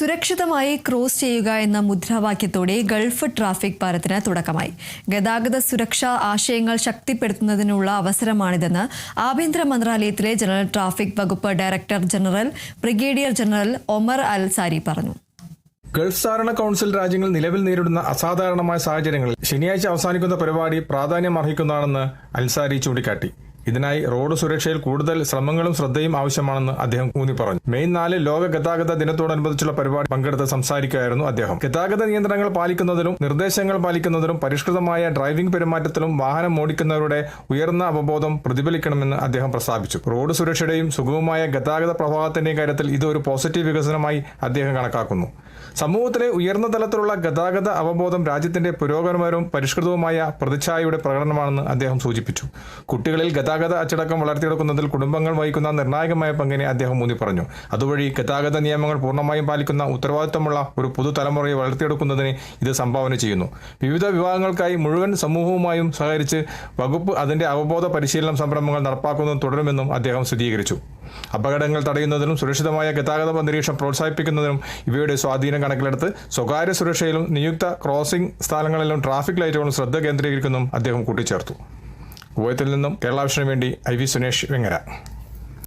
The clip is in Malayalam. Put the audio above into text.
സുരക്ഷിതമായി ക്രോസ് ചെയ്യുക എന്ന മുദ്രാവാക്യത്തോടെ ഗൾഫ് ട്രാഫിക് പാലത്തിന് തുടക്കമായി. ഗതാഗത സുരക്ഷാ ആശയങ്ങൾ ശക്തിപ്പെടുത്തുന്നതിനുള്ള അവസരമാണിതെന്ന് ആഭ്യന്തര മന്ത്രാലയത്തിലെ ജനറൽ ട്രാഫിക് വകുപ്പ് director general brigadier general Omar Al Sari പറഞ്ഞു. ഗൾഫ് സഹകരണ കൗൺസിൽ രാജ്യങ്ങൾ നിലവിൽ നേരിടുന്ന അസാധാരണമായ സാഹചര്യങ്ങളിൽ ശനിയാഴ്ച അവസാനിക്കുന്ന പരിപാടി പ്രാധാന്യം അർഹിക്കുന്നതാണെന്ന് അൽസാരി ചൂണ്ടിക്കാട്ടി. ഇതിനായി റോഡ് സുരക്ഷയിൽ കൂടുതൽ ശ്രമങ്ങളും ശ്രദ്ധയും ആവശ്യമാണെന്ന് അദ്ദേഹം ഊന്നി പറഞ്ഞു. മെയ് 4 ലോക ഗതാഗത ദിനത്തോടനുബന്ധിച്ചുള്ള പരിപാടി പങ്കെടുത്ത് സംസാരിക്കുകയായിരുന്നു അദ്ദേഹം. ഗതാഗത നിയന്ത്രണങ്ങൾ പാലിക്കുന്നതിലും നിർദ്ദേശങ്ങൾ പാലിക്കുന്നതിലും പരിഷ്കൃതമായ ഡ്രൈവിംഗ് പെരുമാറ്റത്തിലും വാഹനം ഓടിക്കുന്നവരുടെ ഉയർന്ന അവബോധം പ്രതിഫലിക്കണമെന്ന് അദ്ദേഹം പ്രസ്താവിച്ചു. റോഡ് സുരക്ഷയുടെയും സുഗമമായ ഗതാഗത പ്രവാഹത്തിന്റെയും കാര്യത്തിൽ ഇത് ഒരു പോസിറ്റീവ് വികസനമായി അദ്ദേഹം കണക്കാക്കുന്നു. സമൂഹത്തിലെ ഉയർന്ന തലത്തിലുള്ള ഗതാഗത അവബോധം രാജ്യത്തിന്റെ പുരോഗമനപരവും പരിഷ്കൃതവുമായ പ്രതിച്ഛായയുടെ പ്രകടനമാണെന്ന് അദ്ദേഹം സൂചിപ്പിച്ചു. കുട്ടികളിൽ ഗതാഗത അച്ചടക്കം വളർത്തിയെടുക്കുന്നതിൽ കുടുംബങ്ങൾ വഹിക്കുന്ന നിർണായകമായ പങ്കിനെ അദ്ദേഹം ഊന്നി പറഞ്ഞു. അതുവഴി ഗതാഗത നിയമങ്ങൾ പൂർണ്ണമായും പാലിക്കുന്ന ഉത്തരവാദിത്തമുള്ള ഒരു പുതുതലമുറയെ വളർത്തിയെടുക്കുന്നതിന് ഇത് സംഭാവന ചെയ്യുന്നു. വിവിധ വിഭാഗങ്ങൾക്കായി മുഴുവൻ സമൂഹവുമായും സഹകരിച്ച് വകുപ്പ് അതിന്റെ അവബോധ പരിശീലന സംരംഭങ്ങൾ നടപ്പാക്കുന്നത് തുടരുമെന്നും അദ്ദേഹം സ്ഥിരീകരിച്ചു. അപകടങ്ങൾ തടയുന്നതിനും സുരക്ഷിതമായ ഗതാഗത അന്തരീക്ഷം പ്രോത്സാഹിപ്പിക്കുന്നതിനും ഇവയുടെ സ്വാധീനം കണക്കിലെടുത്ത് സ്വകാര്യ സുരക്ഷയിലും നിയുക്ത ക്രോസിംഗ് സ്ഥലങ്ങളിലും ട്രാഫിക് ലൈറ്റുകളും ശ്രദ്ധ കേന്ദ്രീകരിക്കുന്നതും അദ്ദേഹം കൂട്ടിച്ചേർത്തു. കുവൈത്തിൽ നിന്നും കേരള വിഷന് വേണ്ടി IV സുനേഷ് വെങ്ങര.